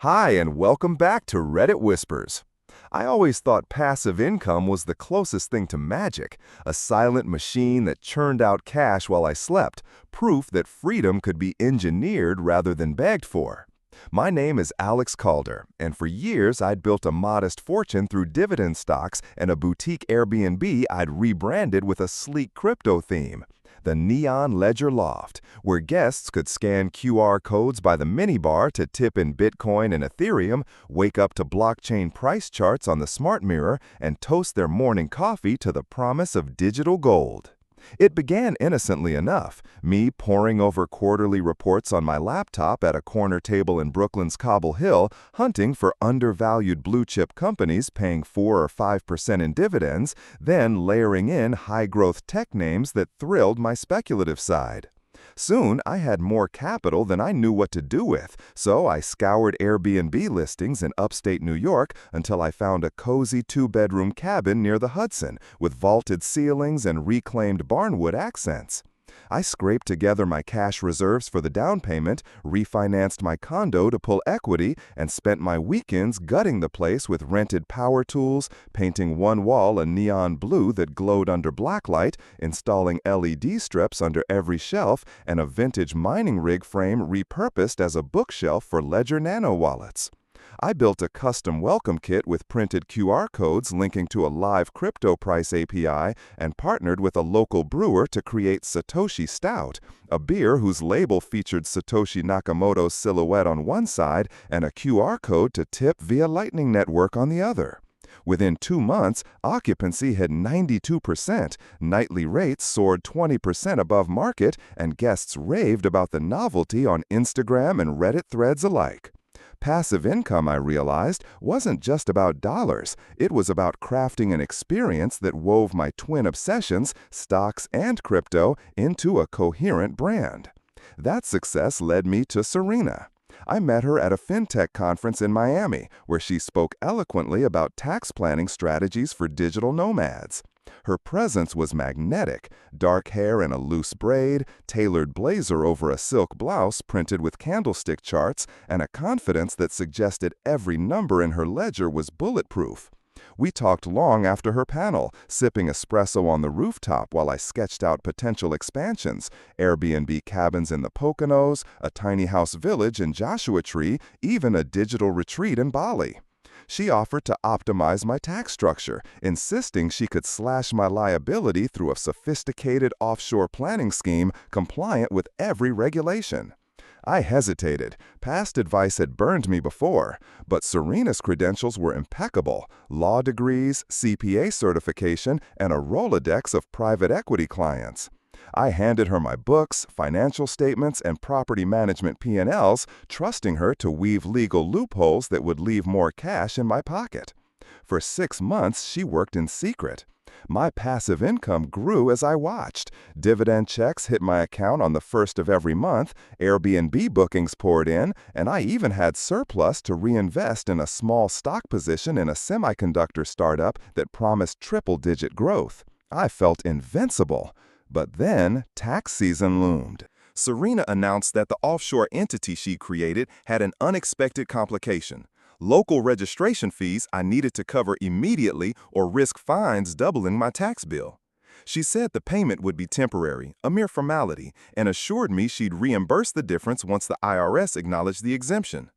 Hi, and welcome back to Reddit Whispers. I always thought passive income was the closest thing to magic, a silent machine that churned out cash while I slept, proof that freedom could be engineered rather than begged for. My name is Alex Calder, and for years I'd built a modest fortune through dividend stocks and a boutique Airbnb I'd rebranded with a sleek crypto theme. The Neon Ledger Loft, where guests could scan QR codes by the minibar to tip in Bitcoin and Ethereum, wake up to blockchain price charts on the smart mirror, and toast their morning coffee to the promise of digital gold. It began innocently enough, me poring over quarterly reports on my laptop at a corner table in Brooklyn's Cobble Hill, hunting for undervalued blue-chip companies paying 4 or 5% in dividends, then layering in high-growth tech names that thrilled my speculative side. Soon, I had more capital than I knew what to do with, so I scoured Airbnb listings in upstate New York until I found a cozy two-bedroom cabin near the Hudson with vaulted ceilings and reclaimed barnwood accents. I scraped together my cash reserves for the down payment, refinanced my condo to pull equity, and spent my weekends gutting the place with rented power tools, painting one wall a neon blue that glowed under blacklight, installing LED strips under every shelf, and a vintage mining rig frame repurposed as a bookshelf for Ledger Nano wallets. I built a custom welcome kit with printed QR codes linking to a live crypto price API and partnered with a local brewer to create Satoshi Stout, a beer whose label featured Satoshi Nakamoto's silhouette on one side and a QR code to tip via Lightning Network on the other. Within 2 months, occupancy hit 92%, nightly rates soared 20% above market, and guests raved about the novelty on Instagram and Reddit threads alike. Passive income, I realized, wasn't just about dollars. It was about crafting an experience that wove my twin obsessions, stocks and crypto, into a coherent brand. That success led me to Serena. I met her at a fintech conference in Miami, where she spoke eloquently about tax planning strategies for digital nomads. Her presence was magnetic, dark hair in a loose braid, tailored blazer over a silk blouse printed with candlestick charts, and a confidence that suggested every number in her ledger was bulletproof. We talked long after her panel, sipping espresso on the rooftop while I sketched out potential expansions, Airbnb cabins in the Poconos, a tiny house village in Joshua Tree, even a digital retreat in Bali. She offered to optimize my tax structure, insisting she could slash my liability through a sophisticated offshore planning scheme compliant with every regulation. I hesitated. Past advice had burned me before, but Serena's credentials were impeccable: law degrees, CPA certification, and a Rolodex of private equity clients. I handed her my books, financial statements, and property management P&Ls, trusting her to weave legal loopholes that would leave more cash in my pocket. For 6 months, she worked in secret. My passive income grew as I watched. Dividend checks hit my account on the first of every month, Airbnb bookings poured in, and I even had surplus to reinvest in a small stock position in a semiconductor startup that promised triple-digit growth. I felt invincible. But then, tax season loomed. Serena announced that the offshore entity she created had an unexpected complication: local registration fees I needed to cover immediately or risk fines doubling my tax bill. She said the payment would be temporary, a mere formality, and assured me she'd reimburse the difference once the IRS acknowledged the exemption.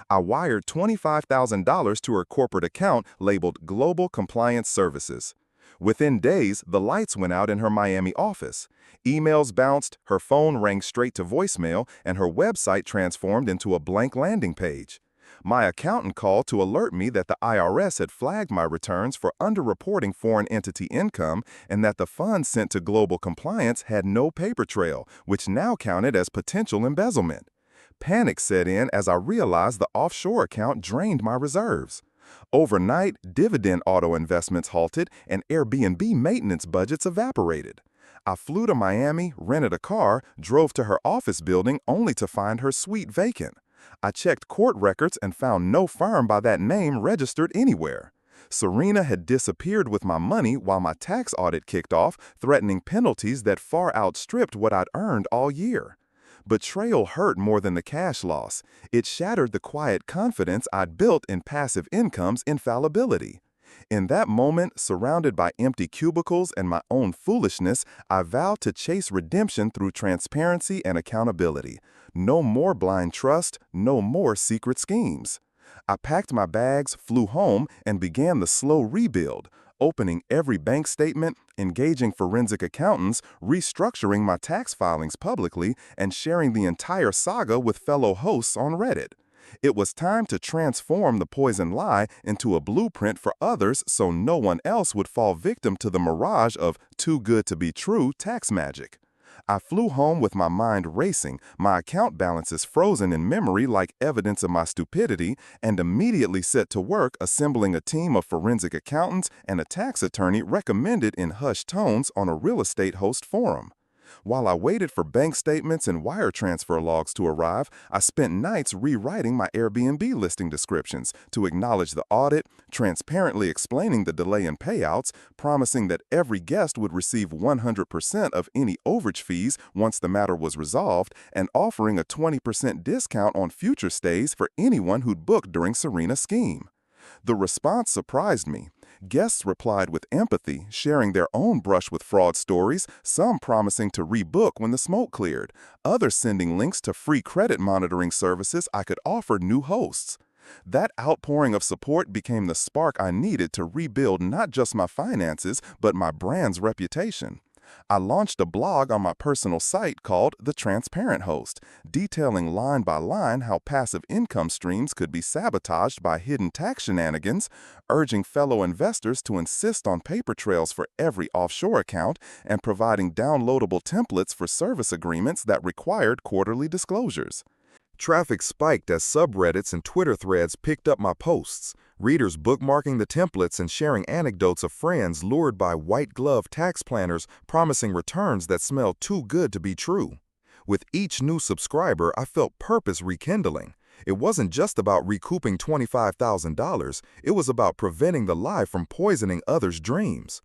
I wired $25,000 to her corporate account labeled Global Compliance Services. Within days, the lights went out in her Miami office. Emails bounced, her phone rang straight to voicemail, and her website transformed into a blank landing page. My accountant called to alert me that the IRS had flagged my returns for underreporting foreign entity income and that the funds sent to Global Compliance had no paper trail, which now counted as potential embezzlement. Panic set in as I realized the offshore account drained my reserves. Overnight, dividend auto investments halted and Airbnb maintenance budgets evaporated. I flew to Miami, rented a car, drove to her office building only to find her suite vacant. I checked court records and found no firm by that name registered anywhere. Serena had disappeared with my money while my tax audit kicked off, threatening penalties that far outstripped what I'd earned all year. Betrayal hurt more than the cash loss. It shattered the quiet confidence I'd built in passive income's infallibility. In that moment, surrounded by empty cubicles and my own foolishness, I vowed to chase redemption through transparency and accountability. No more blind trust, no more secret schemes. I packed my bags, flew home, and began the slow rebuild, opening every bank statement, engaging forensic accountants, restructuring my tax filings publicly, and sharing the entire saga with fellow hosts on Reddit. It was time to transform the poison lie into a blueprint for others so no one else would fall victim to the mirage of too good to be true tax magic. I flew home with my mind racing, my account balances frozen in memory like evidence of my stupidity, and immediately set to work assembling a team of forensic accountants and a tax attorney recommended in hushed tones on a real estate host forum. While I waited for bank statements and wire transfer logs to arrive, I spent nights rewriting my Airbnb listing descriptions to acknowledge the audit, transparently explaining the delay in payouts, promising that every guest would receive 100% of any overage fees once the matter was resolved, and offering a 20% discount on future stays for anyone who'd booked during Serena's scheme. The response surprised me. Guests replied with empathy, sharing their own brush with fraud stories, some promising to rebook when the smoke cleared, others sending links to free credit monitoring services I could offer new hosts. That outpouring of support became the spark I needed to rebuild not just my finances, but my brand's reputation. I launched a blog on my personal site called The Transparent Host, detailing line by line how passive income streams could be sabotaged by hidden tax shenanigans, urging fellow investors to insist on paper trails for every offshore account, and providing downloadable templates for service agreements that required quarterly disclosures. Traffic spiked as subreddits and Twitter threads picked up my posts, readers bookmarking the templates and sharing anecdotes of friends lured by white-glove tax planners promising returns that smelled too good to be true. With each new subscriber, I felt purpose rekindling. It wasn't just about recouping $25,000, it was about preventing the lie from poisoning others' dreams.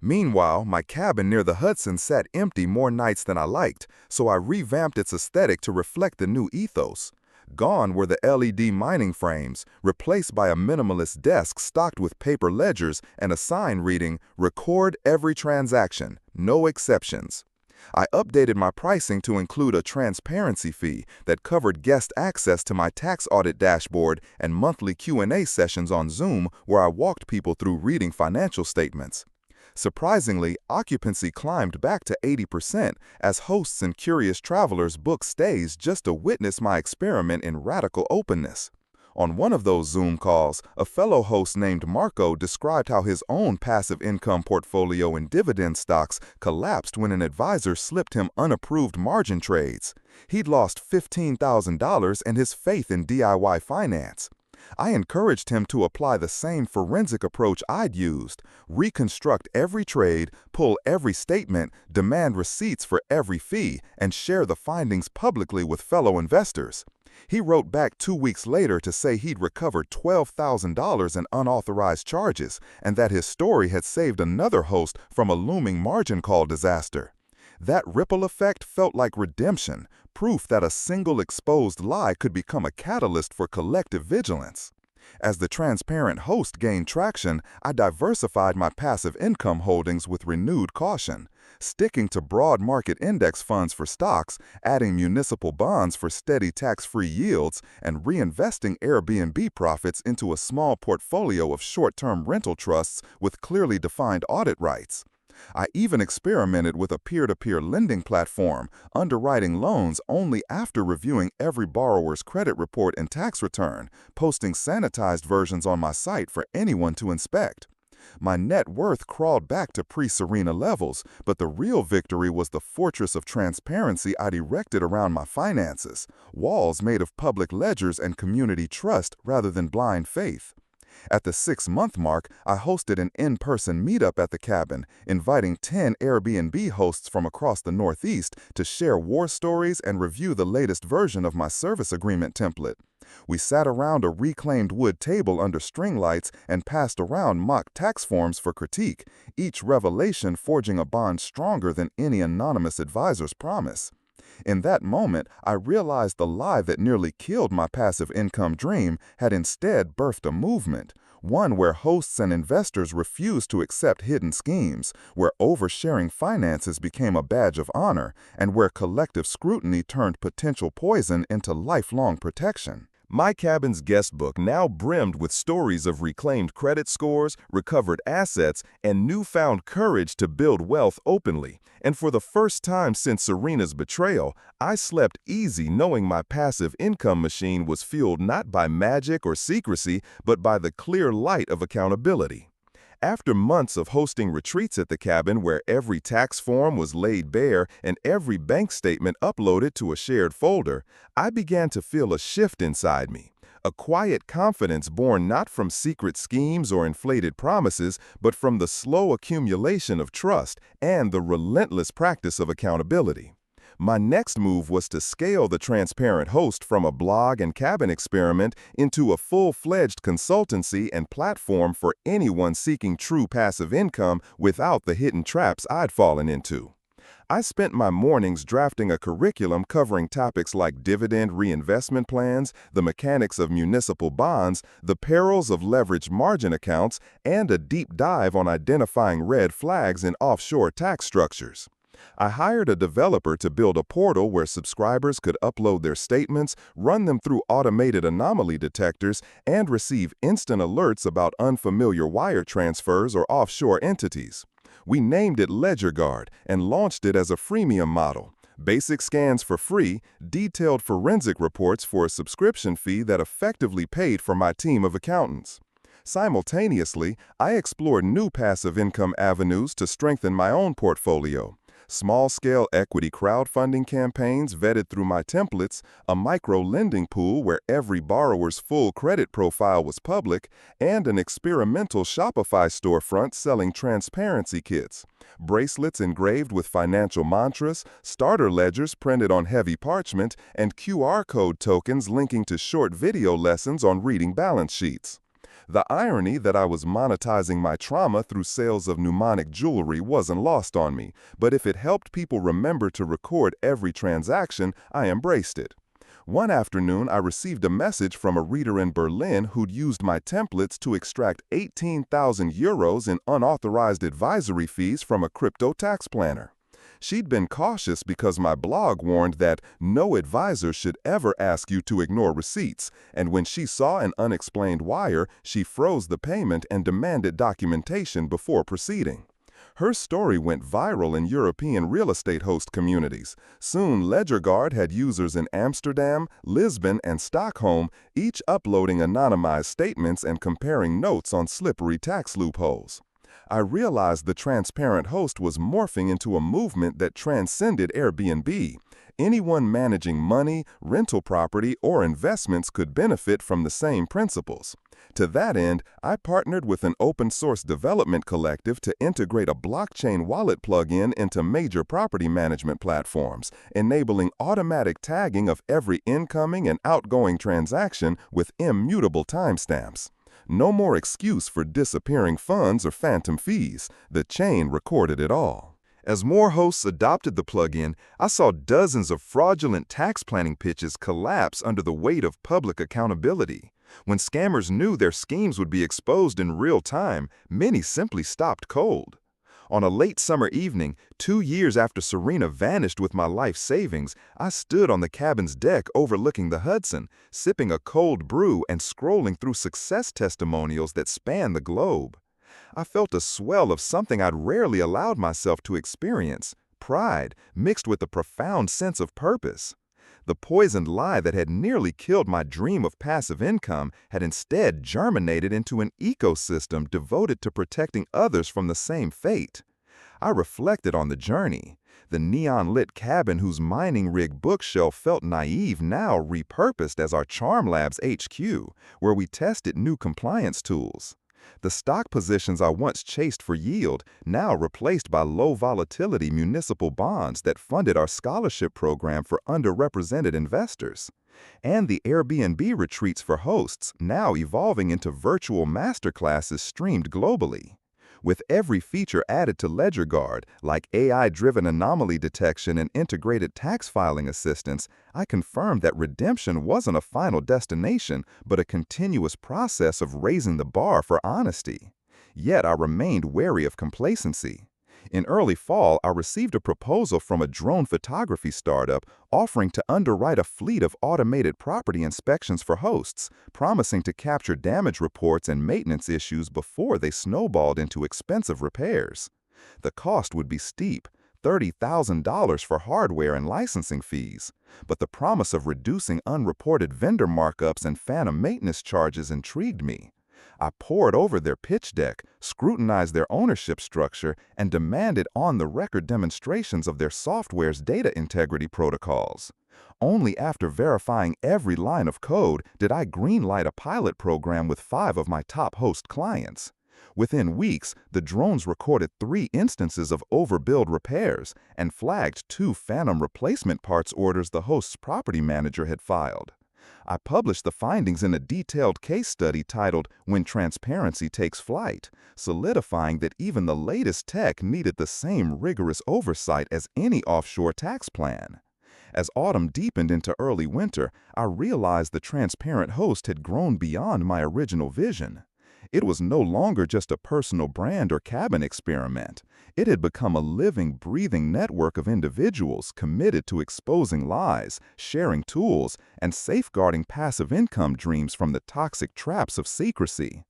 Meanwhile, my cabin near the Hudson sat empty more nights than I liked, so I revamped its aesthetic to reflect the new ethos. Gone were the LED mining frames, replaced by a minimalist desk stocked with paper ledgers and a sign reading, "Record every transaction, no exceptions." I updated my pricing to include a transparency fee that covered guest access to my tax audit dashboard and monthly Q&A sessions on Zoom where I walked people through reading financial statements. Surprisingly, occupancy climbed back to 80% as hosts and curious travelers booked stays just to witness my experiment in radical openness. On one of those Zoom calls, a fellow host named Marco described how his own passive income portfolio in dividend stocks collapsed when an advisor slipped him unapproved margin trades. He'd lost $15,000 and his faith in DIY finance. I encouraged him to apply the same forensic approach I'd used, reconstruct every trade, pull every statement, demand receipts for every fee, and share the findings publicly with fellow investors. He wrote back 2 weeks later to say he'd recovered $12,000 in unauthorized charges and that his story had saved another host from a looming margin call disaster. That ripple effect felt like redemption, proof that a single exposed lie could become a catalyst for collective vigilance. As the transparent host gained traction, I diversified my passive income holdings with renewed caution, sticking to broad market index funds for stocks, adding municipal bonds for steady tax-free yields, and reinvesting Airbnb profits into a small portfolio of short-term rental trusts with clearly defined audit rights. I even experimented with a peer-to-peer lending platform, underwriting loans only after reviewing every borrower's credit report and tax return, posting sanitized versions on my site for anyone to inspect. My net worth crawled back to pre-Serena levels, but the real victory was the fortress of transparency I'd erected around my finances, walls made of public ledgers and community trust rather than blind faith. At the 6-month mark, I hosted an in-person meetup at the cabin, inviting 10 Airbnb hosts from across the Northeast to share war stories and review the latest version of my service agreement template. We sat around a reclaimed wood table under string lights and passed around mock tax forms for critique, each revelation forging a bond stronger than any anonymous advisor's promise. In that moment, I realized the lie that nearly killed my passive income dream had instead birthed a movement, one where hosts and investors refused to accept hidden schemes, where oversharing finances became a badge of honor, and where collective scrutiny turned potential poison into lifelong protection. My cabin's guest book now brimmed with stories of reclaimed credit scores, recovered assets, and newfound courage to build wealth openly. And for the first time since Serena's betrayal, I slept easy knowing my passive income machine was fueled not by magic or secrecy, but by the clear light of accountability. After months of hosting retreats at the cabin where every tax form was laid bare and every bank statement uploaded to a shared folder, I began to feel a shift inside me. A quiet confidence born not from secret schemes or inflated promises, but from the slow accumulation of trust and the relentless practice of accountability. My next move was to scale the transparent host from a blog and cabin experiment into a full-fledged consultancy and platform for anyone seeking true passive income without the hidden traps I'd fallen into. I spent my mornings drafting a curriculum covering topics like dividend reinvestment plans, the mechanics of municipal bonds, the perils of leveraged margin accounts, and a deep dive on identifying red flags in offshore tax structures. I hired a developer to build a portal where subscribers could upload their statements, run them through automated anomaly detectors, and receive instant alerts about unfamiliar wire transfers or offshore entities. We named it LedgerGuard and launched it as a freemium model. Basic scans for free, detailed forensic reports for a subscription fee that effectively paid for my team of accountants. Simultaneously, I explored new passive income avenues to strengthen my own portfolio. Small-scale equity crowdfunding campaigns vetted through my templates, a micro-lending pool where every borrower's full credit profile was public, and an experimental Shopify storefront selling transparency kits. Bracelets engraved with financial mantras, starter ledgers printed on heavy parchment, and QR code tokens linking to short video lessons on reading balance sheets. The irony that I was monetizing my trauma through sales of mnemonic jewelry wasn't lost on me, but if it helped people remember to record every transaction, I embraced it. One afternoon, I received a message from a reader in Berlin who'd used my templates to extract 18,000 euros in unauthorized advisory fees from a crypto tax planner. She'd been cautious because my blog warned that no advisor should ever ask you to ignore receipts, and when she saw an unexplained wire, she froze the payment and demanded documentation before proceeding. Her story went viral in European real estate host communities. Soon, LedgerGuard had users in Amsterdam, Lisbon, and Stockholm, each uploading anonymized statements and comparing notes on slippery tax loopholes. I realized the transparent host was morphing into a movement that transcended Airbnb. Anyone managing money, rental property, or investments could benefit from the same principles. To that end, I partnered with an open-source development collective to integrate a blockchain wallet plugin into major property management platforms, enabling automatic tagging of every incoming and outgoing transaction with immutable timestamps. No more excuse for disappearing funds or phantom fees. The chain recorded it all. As more hosts adopted the plugin, I saw dozens of fraudulent tax planning pitches collapse under the weight of public accountability. When scammers knew their schemes would be exposed in real time, many simply stopped cold. On a late summer evening, 2 years after Serena vanished with my life savings, I stood on the cabin's deck overlooking the Hudson, sipping a cold brew and scrolling through success testimonials that spanned the globe. I felt a swell of something I'd rarely allowed myself to experience, pride mixed with a profound sense of purpose. The poisoned lie that had nearly killed my dream of passive income had instead germinated into an ecosystem devoted to protecting others from the same fate. I reflected on the journey. The neon-lit cabin whose mining rig bookshelf felt naive now repurposed as our Charm Labs HQ, where we tested new compliance tools. The stock positions I once chased for yield, now replaced by low-volatility municipal bonds that funded our scholarship program for underrepresented investors. And the Airbnb retreats for hosts, now evolving into virtual masterclasses streamed globally. With every feature added to LedgerGuard, like AI-driven anomaly detection and integrated tax filing assistance, I confirmed that redemption wasn't a final destination, but a continuous process of raising the bar for honesty. Yet I remained wary of complacency. In early fall, I received a proposal from a drone photography startup offering to underwrite a fleet of automated property inspections for hosts, promising to capture damage reports and maintenance issues before they snowballed into expensive repairs. The cost would be steep, $30,000 for hardware and licensing fees, but the promise of reducing unreported vendor markups and phantom maintenance charges intrigued me. I pored over their pitch deck, scrutinized their ownership structure, and demanded on-the-record demonstrations of their software's data integrity protocols. Only after verifying every line of code did I greenlight a pilot program with 5 of my top host clients. Within weeks, the drones recorded 3 instances of overbilled repairs and flagged 2 phantom replacement parts orders the host's property manager had filed. I published the findings in a detailed case study titled "When Transparency Takes Flight," solidifying that even the latest tech needed the same rigorous oversight as any offshore tax plan. As autumn deepened into early winter, I realized the transparent host had grown beyond my original vision. It was no longer just a personal brand or cabin experiment. It had become a living, breathing network of individuals committed to exposing lies, sharing tools, and safeguarding passive income dreams from the toxic traps of secrecy.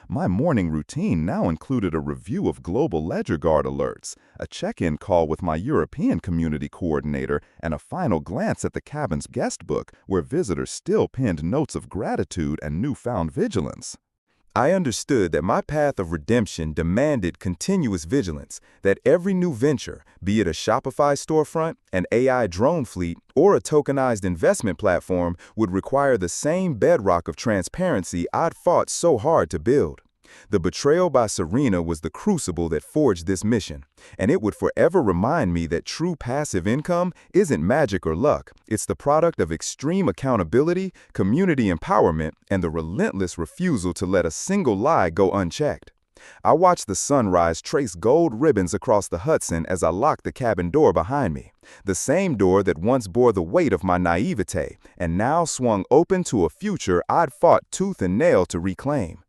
My morning routine now included a review of global LedgerGuard alerts, a check-in call with my European community coordinator, and a final glance at the cabin's guest book, where visitors still penned notes of gratitude and newfound vigilance. I understood that my path of redemption demanded continuous vigilance, that every new venture, be it a Shopify storefront, an AI drone fleet, or a tokenized investment platform, would require the same bedrock of transparency I'd fought so hard to build. The betrayal by Serena was the crucible that forged this mission, and it would forever remind me that true passive income isn't magic or luck. It's the product of extreme accountability, community empowerment, and the relentless refusal to let a single lie go unchecked. I watched the sunrise trace gold ribbons across the Hudson as I locked the cabin door behind me, the same door that once bore the weight of my naivete and now swung open to a future I'd fought tooth and nail to reclaim.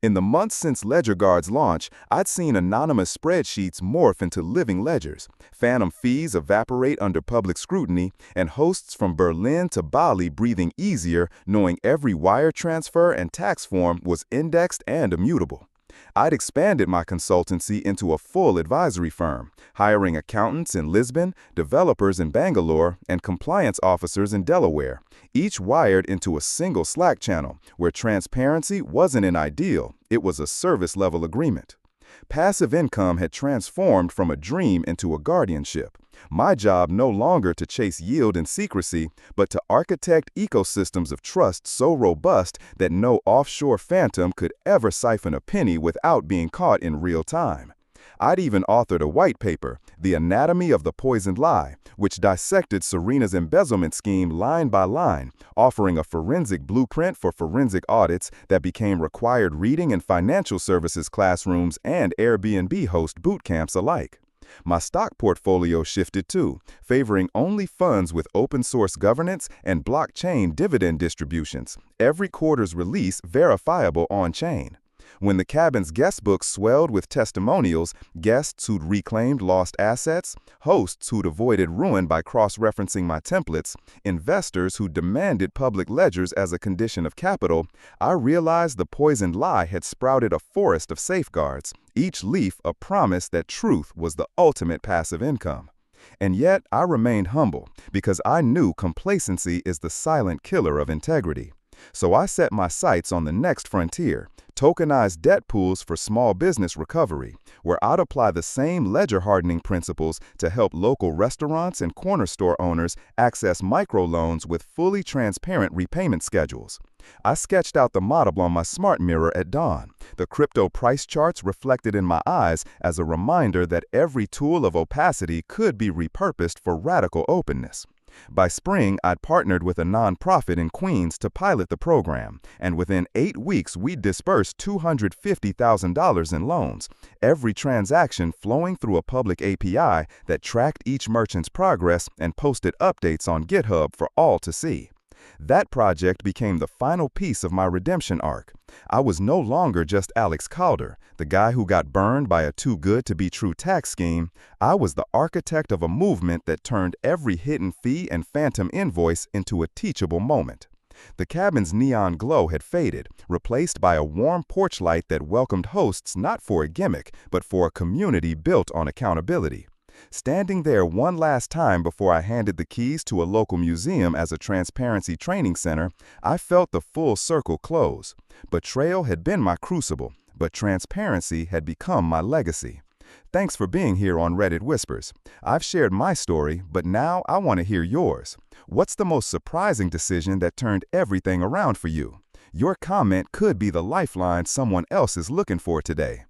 In the months since LedgerGuard's launch, I'd seen anonymous spreadsheets morph into living ledgers, phantom fees evaporate under public scrutiny, and hosts from Berlin to Bali breathing easier knowing every wire transfer and tax form was indexed and immutable. I'd expanded my consultancy into a full advisory firm, hiring accountants in Lisbon, developers in Bangalore, and compliance officers in Delaware, each wired into a single Slack channel where transparency wasn't an ideal, it was a service-level agreement. Passive income had transformed from a dream into a guardianship. My job no longer to chase yield and secrecy, but to architect ecosystems of trust so robust that no offshore phantom could ever siphon a penny without being caught in real time. I'd even authored a white paper, The Anatomy of the Poisoned Lie, which dissected Serena's embezzlement scheme line by line, offering a forensic blueprint for forensic audits that became required reading in financial services classrooms and Airbnb host boot camps alike. My stock portfolio shifted too, favoring only funds with open-source governance and blockchain dividend distributions, every quarter's release verifiable on-chain. When the cabin's guest book swelled with testimonials, guests who'd reclaimed lost assets, hosts who'd avoided ruin by cross-referencing my templates, investors who demanded public ledgers as a condition of capital, I realized the poisoned lie had sprouted a forest of safeguards, each leaf a promise that truth was the ultimate passive income. And yet I remained humble, because I knew complacency is the silent killer of integrity. So I set my sights on the next frontier, tokenized debt pools for small business recovery, where I'd apply the same ledger hardening principles to help local restaurants and corner store owners access microloans with fully transparent repayment schedules. I sketched out the model on my smart mirror at dawn, the crypto price charts reflected in my eyes as a reminder that every tool of opacity could be repurposed for radical openness. By spring, I'd partnered with a nonprofit in Queens to pilot the program, and within 8 weeks, we'd dispersed $250,000 in loans, every transaction flowing through a public API that tracked each merchant's progress and posted updates on GitHub for all to see. That project became the final piece of my redemption arc. I was no longer just Alex Calder, the guy who got burned by a too-good-to-be-true tax scheme. I was the architect of a movement that turned every hidden fee and phantom invoice into a teachable moment. The cabin's neon glow had faded, replaced by a warm porch light that welcomed hosts not for a gimmick, but for a community built on accountability. Standing there one last time before I handed the keys to a local museum as a transparency training center, I felt the full circle close. Betrayal had been my crucible, but transparency had become my legacy. Thanks for being here on Reddit Whispers. I've shared my story, but now I want to hear yours. What's the most surprising decision that turned everything around for you? Your comment could be the lifeline someone else is looking for today.